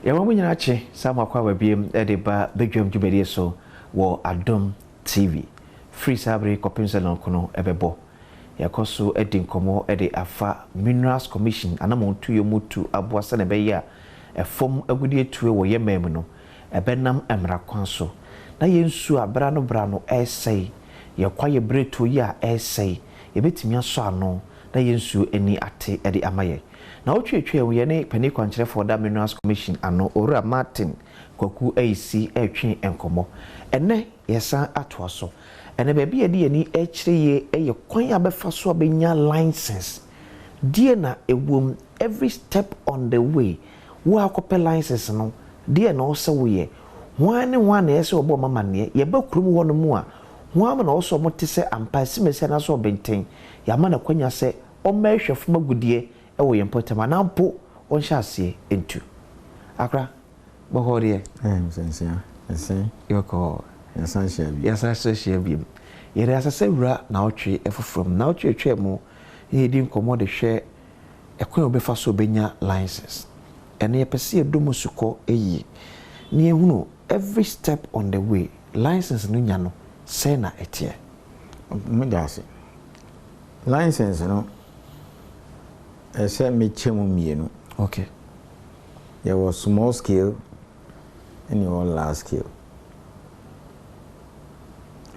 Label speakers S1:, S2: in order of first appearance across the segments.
S1: Ya mamu nyina che sama kwa babiem de ba bedwam dwumadi so wo Adom TV free sabre kopinse no kono ebebo yakoso edi nkomo de afa Minerals Commission anamo tuyo mutu aboase ne be ya efom agudi etue wo yemam no ebenam emra kwanso na yensu abra no bra no esei ye kwaye breto ya esei yebetimi aso ano na yensu eni ate de amaye na otwetwe wo ye ne pani kwankyere for da Minerals Commission ano ora Martin kwaku AC etwe enkomo ene yesa atoaso ene baby ye de ni echireye eye kwan abefa so abenya license die na ewom every step on the way wo akope license no die na ose wo ye one ese obo mama ne ye ba kurum wo no mu a ho am na ose mo te se ampasi mese na so obenten ya ma na kwanya se o ma hwefo magudie ewo ye mpotema na mpo on hyase entu akra bohore
S2: sensia ese
S1: yoko yasanshia bi yere asase wura na otwe efofrom na otwe etwe mu ye di nkomo de hwe ekwan obefa so benya license ene yepese edomu suko eyi ni ehunu every step on the way license no nya no say na etie
S2: mudase license no ese mechemu mienu.
S1: Okay.
S2: There was small scale and your large scale.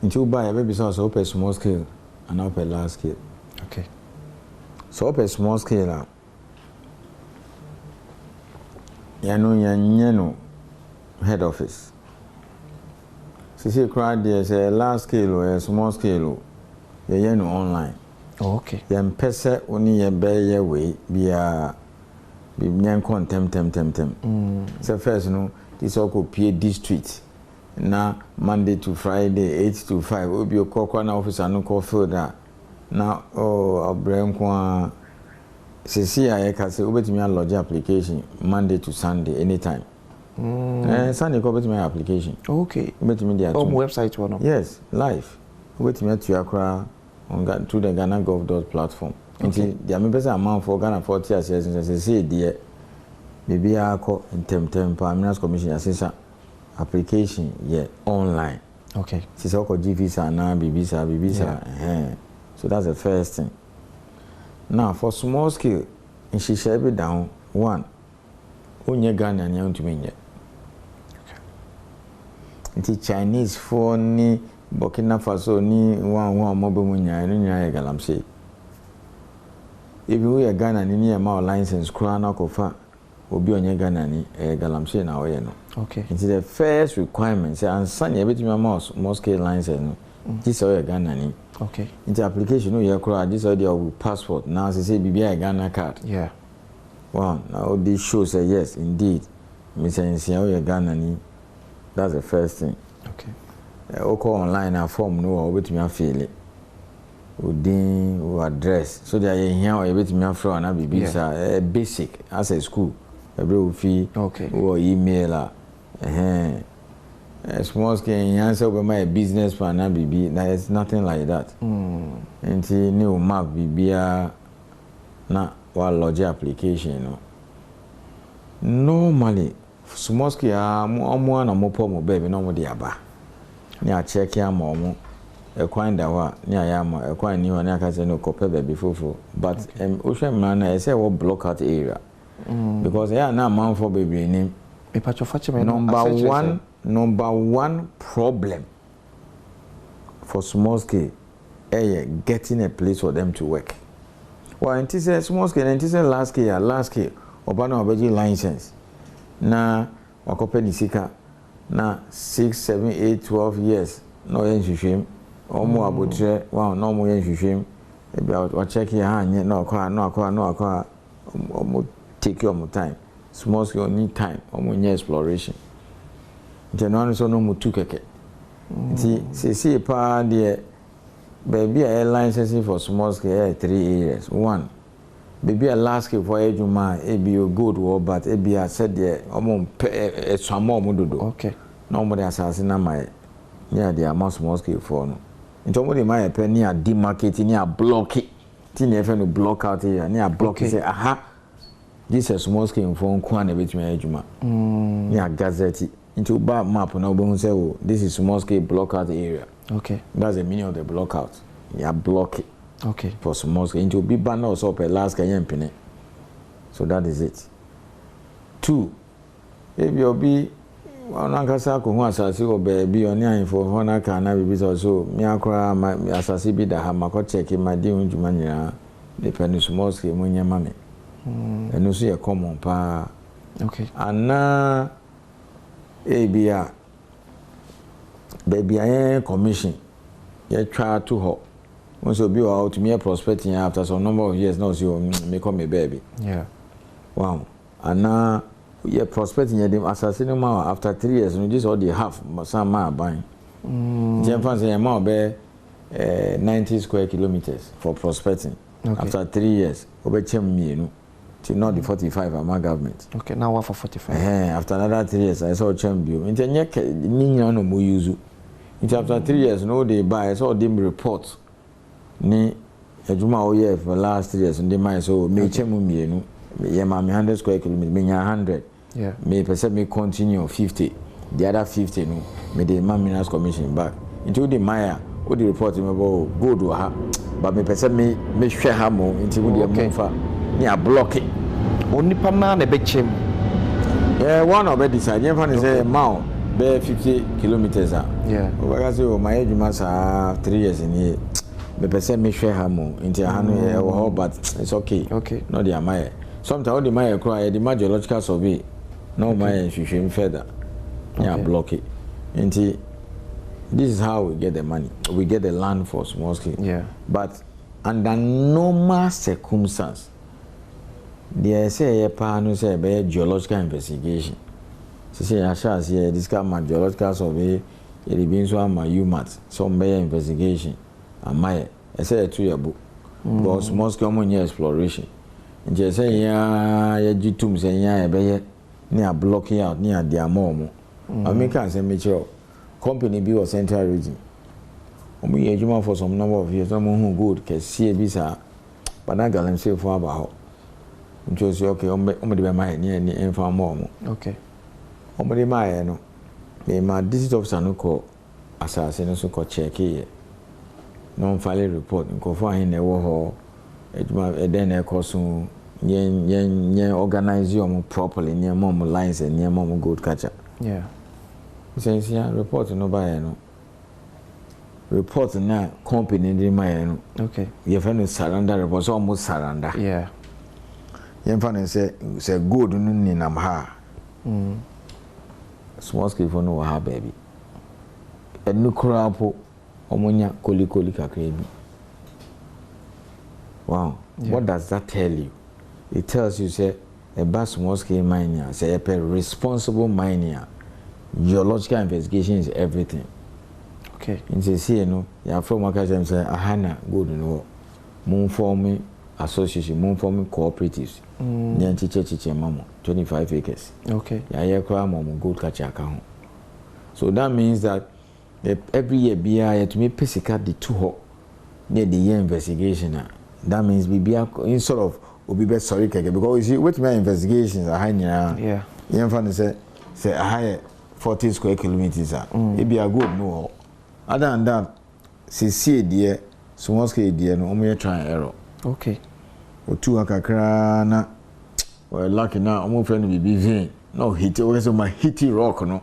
S2: Until buy a baby so open small scale and open large scale.
S1: Okay.
S2: So open small scale yano head office. See crowd there say a large scale or a small scale yano online.
S1: Oh, okay.
S2: Yan pesa oni ye be way be a nyan tem. So first no this all ko pay district na Monday to Friday 8 to 5 obi okokwa na office anu ko field na abrem kwa sisi aye ka se obetimi lodge application Monday to Sunday anytime. Sunday ko obetimi application.
S1: Okay.
S2: Obetimi dia
S1: on website one.
S2: Yes, live. Obetimi to akra on to the GhanaGov platform.
S1: Okay.
S2: The members amount for Ghana 40 years since say dear maybe I call in tem Minerals Commission assessor application online.
S1: Okay.
S2: Since I call GVisa now BBisa. So that's the first thing. Now for small scale in she shall be down one. Onye Ghana and young to me yet. Okay. Chinese for ni Burkina Faso ni one mobile munya nya galamse. If you are Ghana ni ma license kura na kofa obi onye Ghana ni galamse na oye no.
S1: Okay.
S2: It's the first requirement say ansan ye betimi ma small scale license no. This oye Ghana ni.
S1: Okay.
S2: Into application no ye kura this oye your passport now say bibia Ghana card.
S1: Yeah.
S2: Wow, now this shows say yes indeed. Me say oye Ghana ni. That's the first thing.
S1: Okay.
S2: Oko online a form no o betimi afile odin o address so there you here o betimi afro na bibisa basic as a school every ofi or email small scale answer over my business plan na bibi there is nothing like that. Nti new map bibia na wa lodge application no normally small scale mo na mo po mo baby no mo de aba ni a check ya mo ekwan da wa ni ayama ekwan ni wa ni aka say no kope be fofo but ohwe man na say we block out area because yeah na man for baby ni number one problem for small scale getting a place for them to work. Well until say small scale until say large scale oba na obeji license na wakope ni sika na 6, 7, 8, 12 years no yen hwehwem omo abotre wow no mo yen hwehwem e bia wa check here anye no akwa omo take your time small scale need time omo nye exploration nti so no mo tu keke nti see pa de baby a license for small scale 3 years one baby a large scale for ejuma e be good or but e be a said there omo swamo omo dodo.
S1: Okay.
S2: No more assassin na my near the amount small scale for no into mo dey my penny a demarket ni a block it tin e fe no block out here ni a block say aha this is small scale phone kwan bit me adwuma ya gazette into ba map na obo say oh this is small scale blockout area.
S1: Okay,
S2: that's the meaning of the blockout. You block it.
S1: Okay,
S2: for small scale into big banner or so per last can pene. So that is it. 2, if you be onankasa ko hu asase wo be oni anfo hona ka na bibi so mi akora asase bi da ha makọ check ma di unjuma nyira the penny small scale mo nyama me enu so ye common pa.
S1: Okay,
S2: ana ebia baby ayen commission ye try to ho won so bi out me prospecting after some number of years now so me come me baby.
S1: Yeah,
S2: wow. Ana yeah, prospecting them assassin after 3 years, and just all the half some ma buying. Jemfan say amount be 90 square kilometers for prospecting. Okay. After 3 years, over chem till not the 45 of my government.
S1: Okay, now what for 45?
S2: After another 3 years, I saw chem bill. Into no more use. Into after 3 years, no they buy. I saw them report. Ni ejuma o year for last 3 years, and they might so me chem mienu. Yeah, my 100 square kilometers, me 100.
S1: Yeah.
S2: Me percent me continue 50. The other 50 no, me the Minerals Commission back. Into the Maya, all the report me about good or ha, but me percent me share ha more into the monfa. Me a block it.
S1: Only per man a bit chim.
S2: Yeah, one of it decide. You find say mile be 50 kilometers.
S1: Yeah.
S2: But I say my age must 3 years in here. Me percent me share ha more into a hand but it's okay.
S1: Okay.
S2: Not the Maya. Sometimes all the Maya cry the geological survey. No Maya should further. Yeah, block it. And this is how we get the money. We get the land for small scale. Yeah. But under normal circumstances, they say a pan say a geological investigation. So say I shall say this kind of geological survey. It means one my UMAT. Some investigation. And my I say a 2-year book. But small scale money exploration. And just say yeah, you two say yeah, be near blocking out near their mom. I make a say company be or central region. We ejuma for some number of years. Someone who good can see a visa, but I got them say for about. Just okay, omebody be my near inform more.
S1: Okay.
S2: Omebody my no. Me my district officer no call assassin so call check here. Non-filing report. Nko for him na wo ho. Ejuma then e call so yen organize you properly near mom lines and near mom good catcher. Yeah. Since yeah, report no buy no. Report na company in my no. Okay. You find surrender report so almost surrender. Yeah. You find say good no ni nam ha. Small scale for no ha baby. Enu kura po omonya koli kakra bi. Wow. Yeah. What does that tell you? It tells you say a small scale mining, say a responsible mining. Geological investigation is everything. Okay. In the say no, ya from Makasem say ahana good no. Moon forming association, moon forming cooperatives. Nyanti chiche mamo 25 acres. Okay. Ya kwa mamo good catch account. So that means that every year BI to me physical the two near the year investigation. That means we be instead of we be sorry because you see with my investigations are high now. Yeah. You find say a higher 40 square kilometers. It be a good no. Other than that, see dear, small scale dear, no more try error. Okay. Or 2 akakra na. Well, lucky now, I'm friend will be vain. No hit. Okay, so my hitty rock no.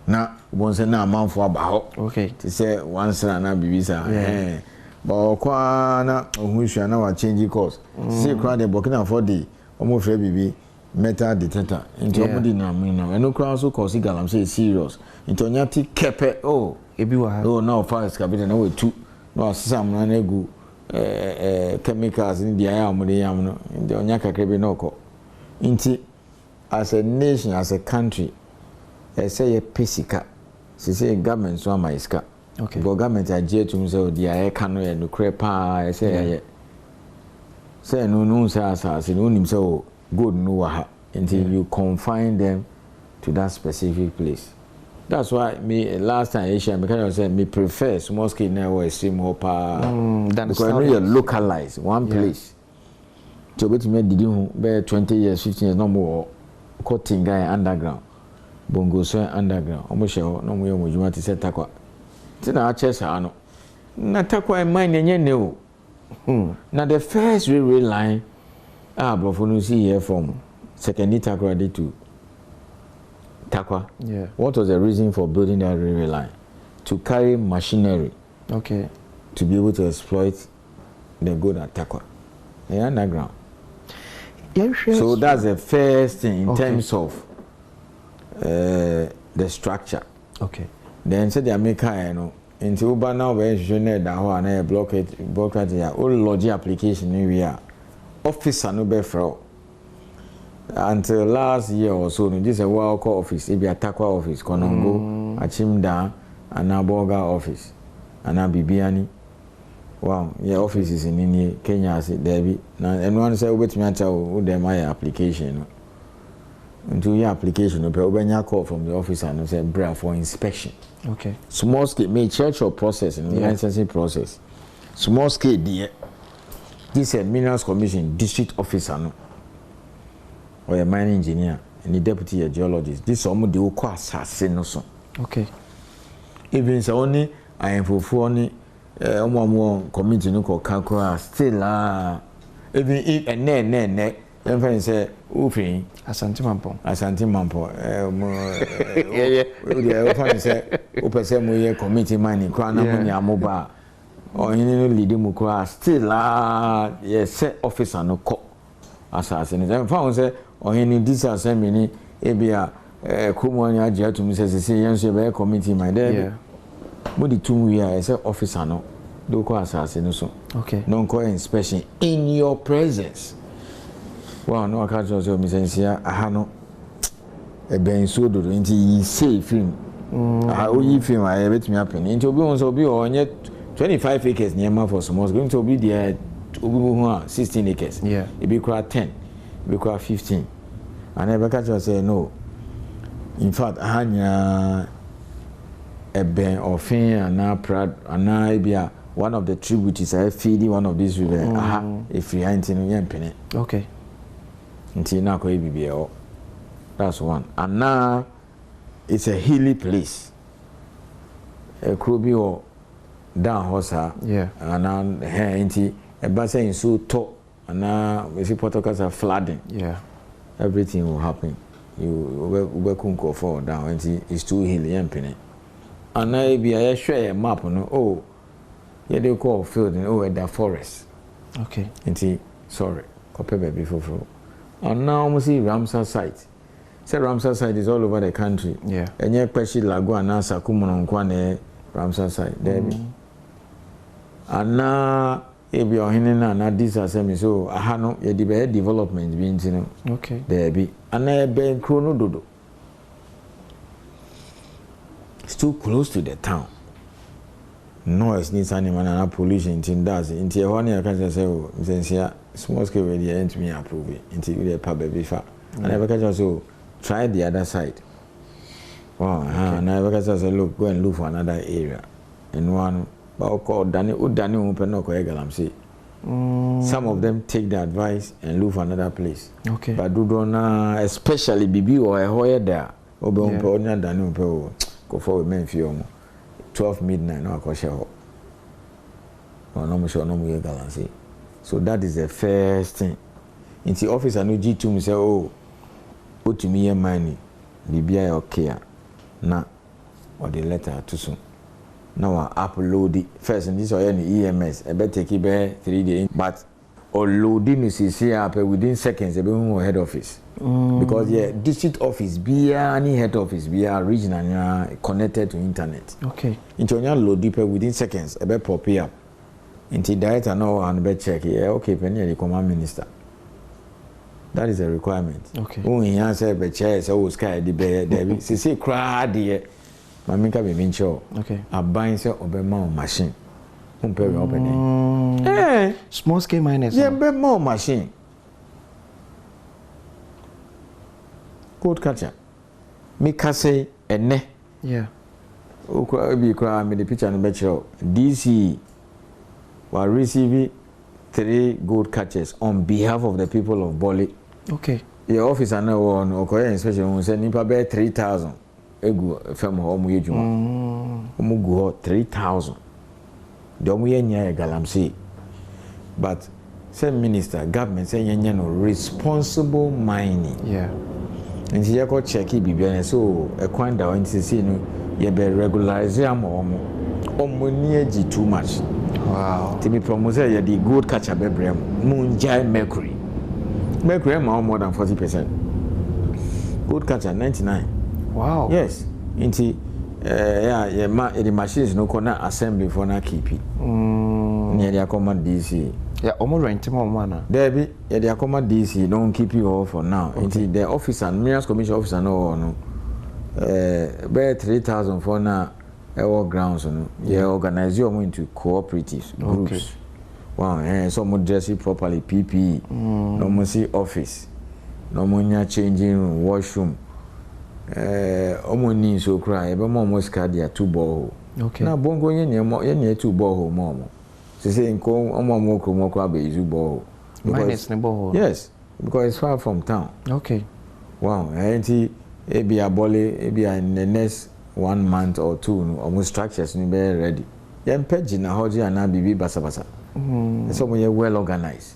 S2: Na once na amount for about. Okay. To say once na bibisa. Yeah. But kwa na ohunhua na wa change course. See crowd the Burkina for the almost bibi metal detector. Into omudi na me no. And no crowd so cause galam say serious. Into nyati kepe oh ebi wa ha. Oh now fast kabita na we 2. No asam na egu chemicals in the air omudi yam no. Into nyaka krebe no ko. Inti as a nation as a country say a pesika. Say government so my iska. Okay. Because government agye to say the air can no no crepa say no say asase no nim say good no wa until you confine them to that specific place. That's why me last time Asia because I say me prefer small scale now or extreme pa because you localize one place. to bet me did you be 20 years 15 years no more cutting guy underground bongo so underground almost no more mo juma ti set takwa ti na chess ano na takwa mine enye ne o na the first railway line brofo no see here from second takwa day to Takwa.
S1: Yeah.
S2: What was the reason for building that railway line? To carry machinery.
S1: Okay.
S2: To be able to exploit the good at Takwa. The underground.
S1: Yeah, sure.
S2: So that's the first thing in terms of the structure.
S1: Okay.
S2: Then said the America, you know, into Uber now where you need that one block it all lodge application we are officer no be fraud. Until last year or so, this is a work office, it be a Takwa office, Konongo, Achimda, and Aboga office, and Bibiani. Wow, your office is in India, Kenya, there be. And one say, wait me who them my application. Into your application, you open your call from the office and say, bra for inspection.
S1: Okay.
S2: Small scale, may church or process, in the licensing process. Small scale, dear. This is Minerals Commission, district officer. No? Or a mining engineer and the deputy geologist. This almost the whole assassin no so.
S1: Okay.
S2: Even so only I am for only more committee no call calcula still even if and ne then friend say ufin
S1: Asante Mampo
S2: yeah the friend say upese mo ye committee mining kwa na mo nya mo ba or you no lead mu kwa still yes officer no call assassin then found say or any this assembly ebia kumo nya agya to me say yenso be committee my there mo di tum we are say officer no do ko assassin no so
S1: okay
S2: non ko inspection in your presence wow no aka so me sensia aha no e ben so do nti yi say film o yi film I betimi happen nti obi won so obi onye 25 acres near for small going to be there obi ho 16 acres
S1: yeah
S2: e be kura 10 be kura 15 and Rebecca just say no in fact hanya eben ofin ana prad ana bia one of the tributaries I feed one of these river if you ain't in yempene
S1: okay
S2: nti na ko bibia that's one and now it's a hilly place a krobi or down hosa
S1: yeah
S2: and nti e ba say so to and we see protocols are flooding
S1: yeah
S2: everything will happen you we kunko for down nti it's too hilly yempene and now be I share a map no oh yeah they call field in the forest
S1: okay
S2: nti sorry copy baby for and now we see Ramsar site say Ramsar site is all over the country
S1: yeah
S2: enye kweshi lago ana sakumono nkwa na Ramsar site there be and now ebi ohene na this assembly so aha no ye be development bi ntino
S1: okay
S2: there be and na be nkro no dodo it's too close to the town noise needs animal and pollution in does into a one year can say oh sensia small scale where the end me approve it into the pub baby fa and I can so try the other side wow and I can say look go and look for another area and one but call Danny open no ko egalam say some of them take the advice and look for another place
S1: okay
S2: but do na especially bibi or a hoyer there obe on pe onya Danny on pe go for men fio 12 midnight no akoshe ho no mo sure no mo egalam so that is the first thing in the office I know G2 me say oh put me your money bibia okay na or the letter too soon now I upload it first and this or any EMS I better take it 3 days but or loading is here within seconds e be head office because yeah district office be any head office be regional connected to internet
S1: okay
S2: into your load deeper within seconds e be pop up into director no and be check yeah okay penny the command minister that is a requirement
S1: okay
S2: who in answer be chair so sky the be there say cry there mamika be mention
S1: okay
S2: aban say obema machine compare opening
S1: small scale miners
S2: yeah be more machine code catcher me ka say ene
S1: yeah
S2: okwa bi kwa me the picture no be show DC wa receive 3 gold catchers on behalf of the people of Boli.
S1: Okay.
S2: Your officer now on Okoye inspection will say nipa be 3,000 egu fam ho omo yedwuma. Omo gu ho 3,000. The omo yenya galamsey. But say minister government say yenya no responsible mining.
S1: Yeah.
S2: And you go check bibia so e kwan da on see no ye be regularize am omo ni agi too much.
S1: Wow.
S2: To be promoted ye the gold catcher be brem munjai mercury more than 40%. Gold catcher 99.
S1: Wow.
S2: Yes. Into the machines no corner assembly for na keep it. Near the command DC.
S1: Yeah, almost rent more mana.
S2: There be the command DC don't keep you all for now. Okay. Into the officer and Minas Commission officer no bear 3,000 for now our grounds no. Yeah, organize you into cooperatives groups. Okay. Wow, so mo dress it properly, PPE, no mo see office, no mo nya changing room, washroom. Omo ni so cry, ebe mo scar dia 2 borehole.
S1: Okay.
S2: Na bongo ye 2 borehole mo. Say nko omo kro be use borehole.
S1: Minus ne borehole.
S2: Yes, because it's far from town.
S1: Okay.
S2: Wow, enti ebi abole ebi in the next 1 month or 2 no omo structures ni be ready. Yem page na hoji ana bibi basa. So we are well organized.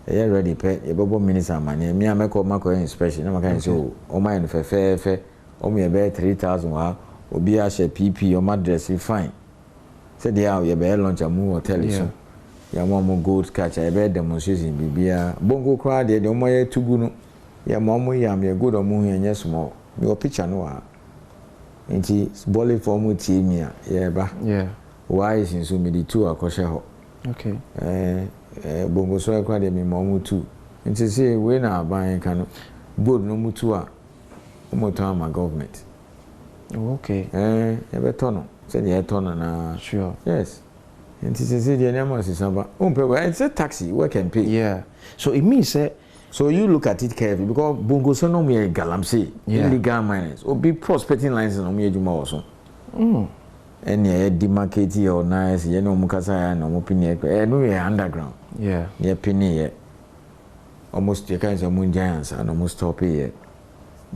S2: They are ready. Ebobo minister money. Me I make up inspection. Na maka so o my no fe. O me be 3,000 wa. Obi a share PP o my dress fine. Say they are you be launch a move hotel so. Ya mo gold catch I be demonstration bibia. Bongo crowd dey o mo ye tugu no. Ya mo ya me good o mo yen small. Me o picture no wa. Nti bowling for mo tie me a ye ba.
S1: Yeah.
S2: Why is in so me the 2 akoshe ho.
S1: Okay.
S2: Bongo so ekwa de me mo tu. Nti say we na aban kan no board no mutu a mo to ma government.
S1: Okay.
S2: E be to no. Say the to no na.
S1: Sure.
S2: Yes. Nti say the name is samba. It's a taxi we can pay.
S1: Yeah. So it means
S2: so you look at it carefully because bongo so no me galamsey illegal miners or be prospecting lines no me ejuma also. And yeah, demarcate your nice, you know, Mukasa, no opinion, no, underground.
S1: Yeah,
S2: yeah, penny, almost your kinds of moon giants and almost top here.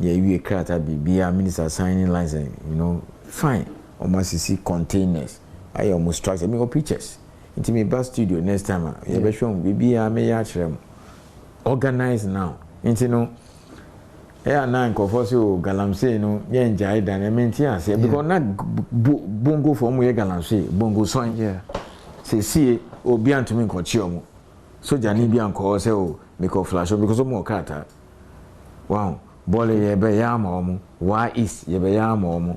S2: Yeah, you a be a minister signing license, you know, fine. Almost see containers. I almost struck me pictures. Into me bus studio next time. Yeah, be shown, be a mayor, organize now. Into no. Na nkofo so galamsey no ye njai dan e menti ase because na bongo for mo ye galamsey bongo son se sie obi antumi nkochi omo so jani bi anko se o make flash because mo kata wow bole ye be ya ma omo why is ye be ya ma omo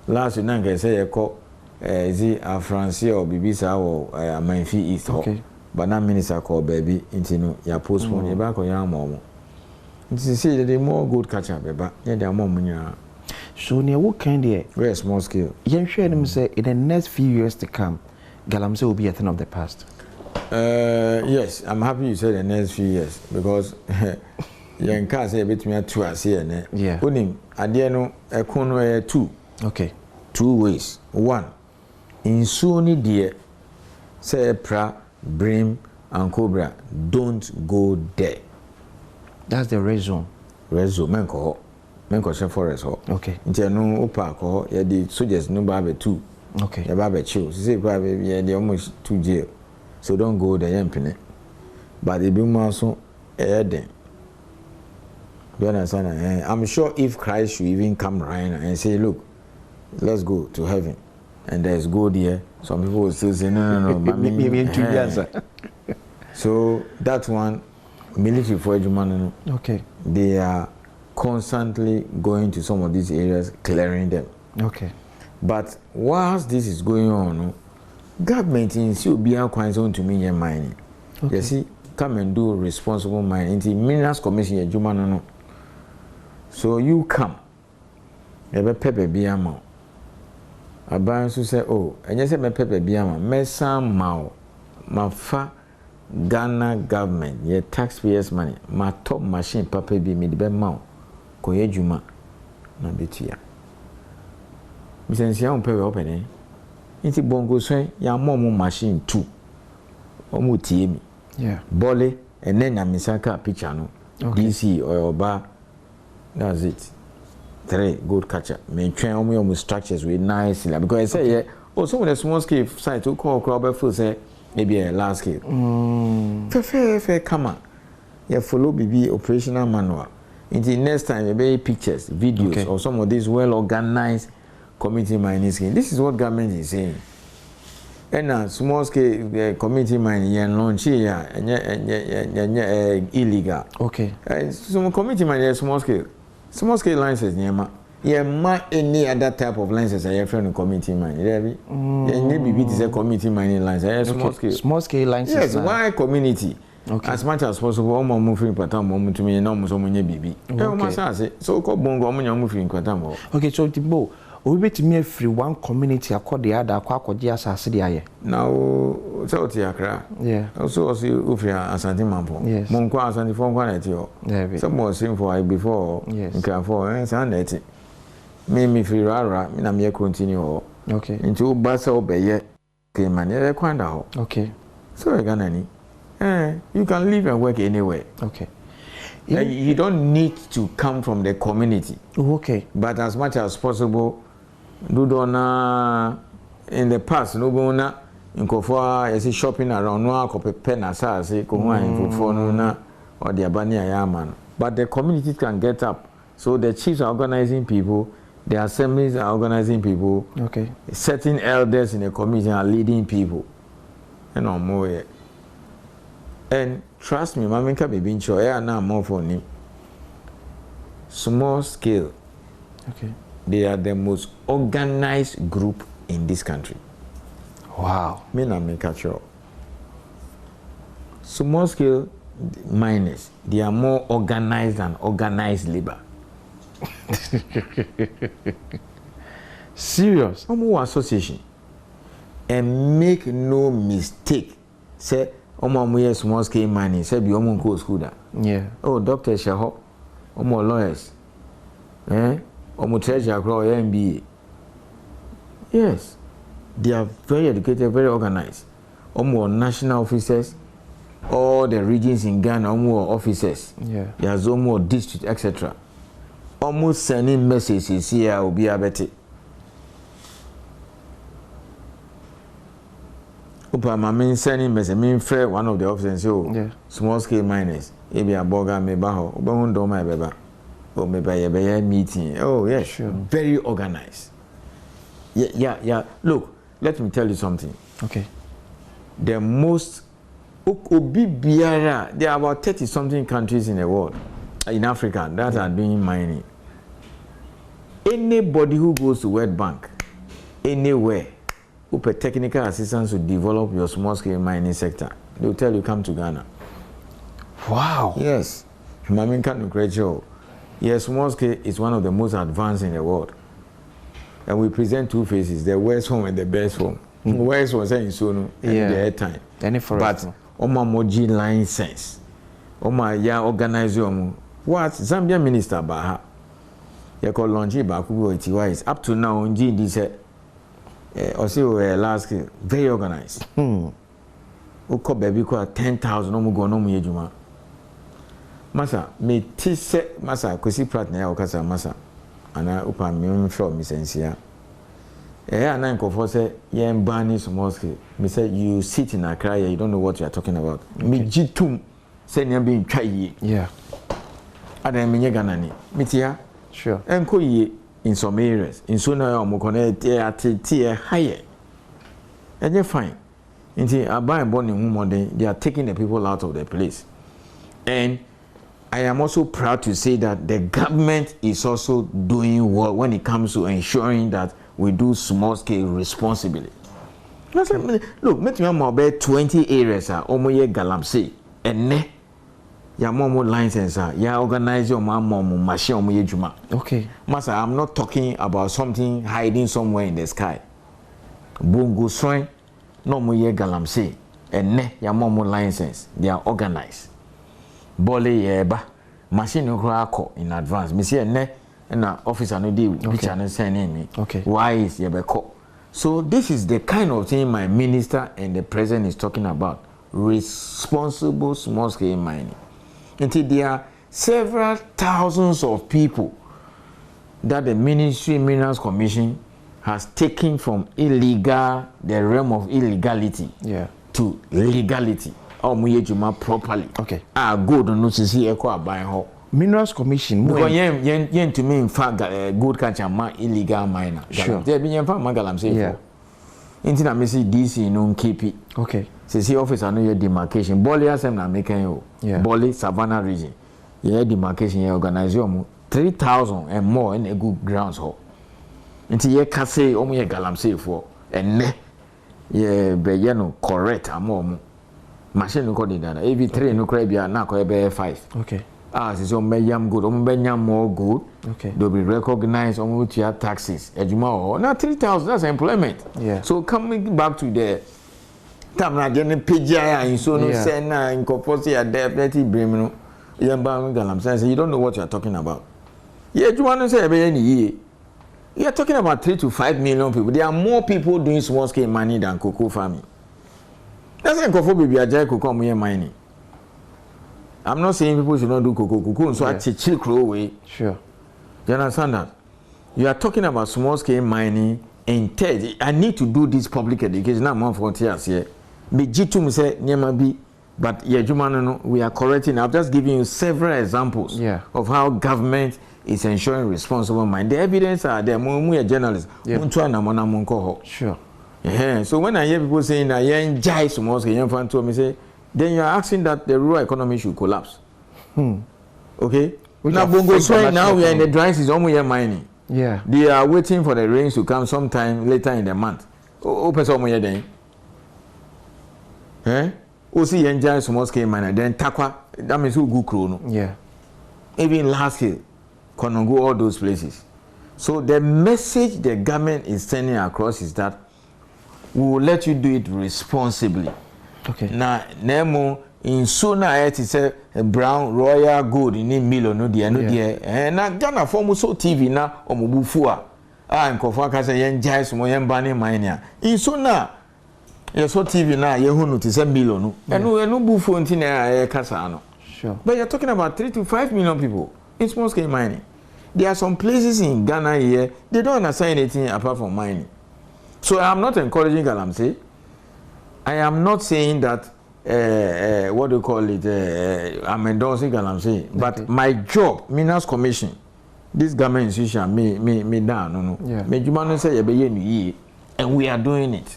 S2: last na nka se ye ko ezi a France or bibisa or amanfi east ho but na minister call baby intino ya postpone ye ba ko ya ma omo. See the more good catcher, but yeah, there are more money.
S1: So near what kind of
S2: very small scale.
S1: Young share them say in the next few years to come, galamsey will be a thing of the past.
S2: Yes, I'm happy you said the next few years because young cars say a bit me 2 as here.
S1: Yeah.
S2: Unim, at the end, a corner 2.
S1: Okay.
S2: 2 ways. 1, in Sony dear, say pra, brim, and cobra, don't go there.
S1: That's the red zone.
S2: Red zone, menko forest ho.
S1: Okay.
S2: Nti no opa ko ye di soldiers no ba be 2.
S1: Okay.
S2: Ye ba be chill. Say kwa be ye dey almost 2 jail. So don't go there yempene. But e be more so den. You understand? I'm sure if Christ should even come right now and say, look, let's go to heaven. And there's gold here. Some people will still say, no, so that one military for Ejumano,
S1: okay,
S2: they are constantly going to some of these areas, clearing them.
S1: Okay.
S2: But whilst this is going on, government in Siobia coins on to me mining. Okay. You see, come and do responsible mining. The Minerals Commission, Ejumano. So you come, you have a pepper biama. A bank who say, oh, and you say, my pepper biama, Mesa Mao, Mafa. Ghana government, your taxpayers' money, my top machine, papa be made by mouth, Koyejuma, na betia. Miss Young Pay opening. Into Bongo say, ya mom machine too. Omu tiemi.
S1: Yeah.
S2: Bole and then Misaka picture no. DC or Oba. That's it. 3 good catcher. Me train almost structures with nice because I say yeah. Oh, some of the small scale site to call crowd for say maybe a large scale. Fair come on. You follow BB operational manual. Until next time, you be pictures, videos, or some of these well organized community mining scheme. This is what government is saying. And small scale community mining, you launch here, illegal.
S1: Okay.
S2: So community mining, small scale licenses, yeah, any other type of licenses I have from community mining. Maybe it is a community mining license.
S1: Small scale licenses.
S2: Yes, why community?
S1: Okay.
S2: As much as possible, all my moving pattern to me, no more so many baby. So called bongo, moving pattern.
S1: Okay, so Tibo, we bet me free one community, I call the other, Quaco City.
S2: Now, so Tiakra.
S1: Yeah.
S2: Also, Ufia Asante Mampo.
S1: Yes.
S2: Monqua Asante for quality. Some more simple before.
S1: Yes.
S2: In Carfor, and Sanity. Me free rara, I may continue.
S1: Okay.
S2: Into Bassa obey, came and quando.
S1: Okay.
S2: So I got any. You can live and work anywhere.
S1: Okay.
S2: You don't need to come from the community.
S1: Okay.
S2: But as much as possible, do dona in the past, no bona in Kofa, you see shopping around no copy pen as I say, Kohuan for no or the Abania Yaman. But the community can get up. So the chiefs are organizing people, the assemblies are organizing people.
S1: Okay.
S2: Certain elders in the community are leading people. And no more. And trust me, Mama can be being sure I now more for him. Small scale.
S1: Okay.
S2: They are the most organized group in this country.
S1: Wow.
S2: Me na make sure. Small scale miners, they are more organized than organized labor.
S1: Serious?
S2: Omo association. And make no mistake. Say Omo small scale mining, say be Omo go school da.
S1: Yeah.
S2: Oh, Dr. Shaho, Omo lawyers. Omo treasure grow MBA. Yes. They are very educated, very organized. Omo national officers, all the regions in Ghana, Omo officers.
S1: Yeah.
S2: There's Omo district, etc. Almost sending messages here will be a better. My main sending message, mean friend one of the officers, so small scale miners, maybe a boga, maybe a do my beba, or maybe a meeting. Oh, yeah,
S1: sure.
S2: Very organized. Yeah. Look, let me tell you something.
S1: Okay.
S2: The most, there are about 30 something countries in the world, in Africa, that are doing mining. Anybody who goes to World Bank, anywhere, who pay technical assistance to develop your small scale mining sector, they'll tell you come to Ghana.
S1: Wow.
S2: Yes. Mamin can't create you. Yes, small scale is one of the most advanced in the world. And we present two phases, the worst home and the best home. Worst was saying so at the time. But Oma Moji license. Oma ya organize your what Zambia Minister Baha. You call Longi Bakubo Itiwa up to now on G this also last very organized. Uko baby ko 10,000 no go no mu yejuma. Masa me tise masa kosi prat na ya okasa masa. Ana upa me from misensia. Ana nkofo say ye mbani small scale. Me say you sit in Accra, you don't know what you are talking about. Me jitum say nya be ntwa yi.
S1: Yeah.
S2: Adam me Ghana ni. Mitia.
S1: Sure.
S2: Enko yi in some areas. In so na omo connect at higher. And you're fine. Until I buy born in modern, they are taking the people out of the place. And I am also proud to say that the government is also doing well when it comes to ensuring that we do small scale responsibly. Look, make me about 20 areas are almost galamsey and ne ya momo license ya organize your momo machine juma.
S1: Okay.
S2: Master, I'm not talking about something hiding somewhere in the sky. Bongo soin no mo ye galamsey and ne ya momo license they are organized. Bole yeba machine no in advance. Me say ne na officer no deal picture no send me.
S1: Okay.
S2: Why is yeba ko? So this is the kind of thing my minister and the president is talking about. responsible small scale mining. Until there are several thousands of people that the Ministry Minerals Commission has taken from the realm of illegality to legality. Or properly.
S1: Okay.
S2: Good no see echo buy ho.
S1: Minerals Commission.
S2: Because yen to me in fact good catch a illegal miner.
S1: Sure.
S2: There be yen fact magalam say for. Inti na me see DC no keep it.
S1: Okay.
S2: See office no your demarcation. Boli asem na making you. Boli Savannah region. Your demarcation you organize you 3,000 and more in a good grounds ho. Inti ye ka say omo ye galam say for enne ye be ye no correct amom. Machine no code data. Every 3 no cry bia na ko be 5.
S1: Okay.
S2: So me yam good, me yam more good.
S1: Okay.
S2: They'll be recognized on with your taxes. Ejuma now 3,000 that's employment.
S1: Yeah.
S2: So coming back to the time na getting PGI and so no say na incorporate your deputy bring no. Yamba galam say you don't know what you are talking about. Yeah, you want to say be any year. You are talking about 3 to 5 million people. There are more people doing small scale mining than cocoa farming. That's why cocoa baby ajay cocoa mining. I'm not saying people should not do cocoa, so I chill crow away.
S1: Sure.
S2: You understand that? You are talking about small scale mining and TED. I need to do this public education. Now, I'm frontiers here. Be G2 say, Nyama but yeah, we are correcting. I'm just giving you several examples of how government is ensuring responsible mining. The evidence are there. We are journalists.
S1: Sure.
S2: Yeah. So when I hear people saying that you enjoy small scale, me say, then you are asking that the rural economy should collapse. Okay? Now, Bongo Soy, now we are in the dry season, almost mining.
S1: Yeah.
S2: They are waiting for the rains to come sometime later in the month. Open some more then. Eh? See enjoy small scale miner, then Takwa, that means who go chrono.
S1: Yeah.
S2: Even last year, Konongo, all those places. So the message the government is sending across is that we will let you do it responsibly.
S1: Okay.
S2: Now, Nemo in sooner it is a brown royal gold in a million no dear no dear. And now Ghana form so TV now or Mubufua. And Kofaka say yen jais mo yen banning mania. In sooner you saw TV now, you notice a million. And no bufu until a casano.
S1: Sure.
S2: But you're talking about 3 to 5 million people in small scale mining. There are some places in Ghana here, they don't understand anything apart from mining. So I'm not encouraging Galamsey. I am not saying that what do you call it? I'm endorsing Galamsey. But my job, Minerals Commission, this government institution, me down, me jumano say ye, and we are doing it.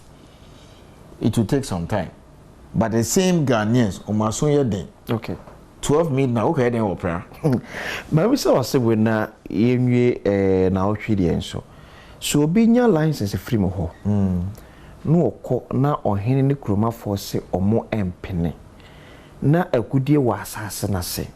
S2: It will take some time. But the same Ghanaians, Omasonya day.
S1: Okay.
S2: 12 midnight, okay, then opera.
S1: But we saw say when na ochidi enso. So obinya license free mo ho. No okọ na ohene ne kroma for se omo empene. Na agudie wa asase na se.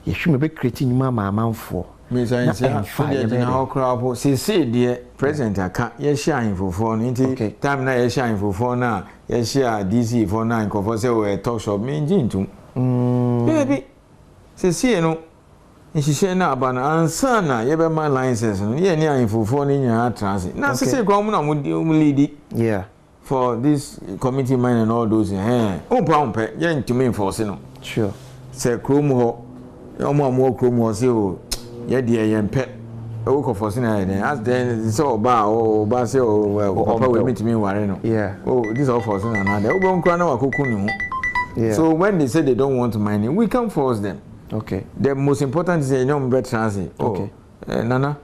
S1: Yehwe be create nyuma maamanfo.
S2: Me say say na okra see there president aka ye share infofo no nti time na ye share infofo na ye share DC for na infofo say we talk shop me njintum. Baby, see, no, and she said, now, but answer now, you have my license, and you're near for in your transit. Now, say, Gromana would lead it, for this committee mine and all those, oh, brown pet, young to me for Sino.
S1: Sure.
S2: Say, Crumo, no more Crumo, so, yeah, dear, young pet, oh, for Sina, as then it's all bar, oh, Bassel, well, Papa will meet me, Wareno.
S1: Yeah.
S2: Oh, this all for Sina, another, oh, don't cry no, Cocoon. Yeah. So when they say they don't want to mine it, we can force them.
S1: Okay.
S2: The most important is better transit. Okay. Nana,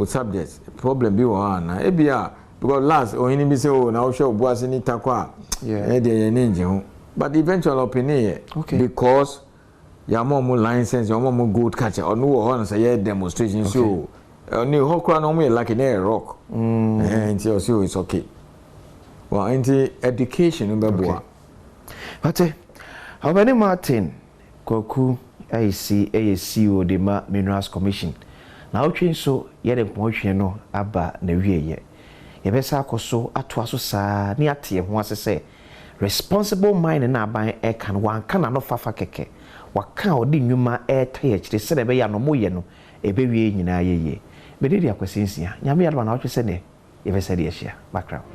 S2: subjects problem be one. Ebia because last or any be say oh now show boys in Itakwa. Yeah. But the eventual opinion. Okay. Because your mom license, your mom good catcher or no one say demonstration. So new whole crown on me like in a rock. And so it's okay. Well, into education okay.
S1: But Albany Martin Koku ACO de ma Minerals Commission. Now train so yet a point no aba na wie ye. Yebesa akoso atoaso saa ni atie ho asese responsible mining na aban e kan wan kana no fafa keke. Waka odi nwuma e taye kire se be ya no moye no ebe wie nyina ye. Be de akwasensia. Nyame ya do na otwe se ne yebesa de ahia. Background.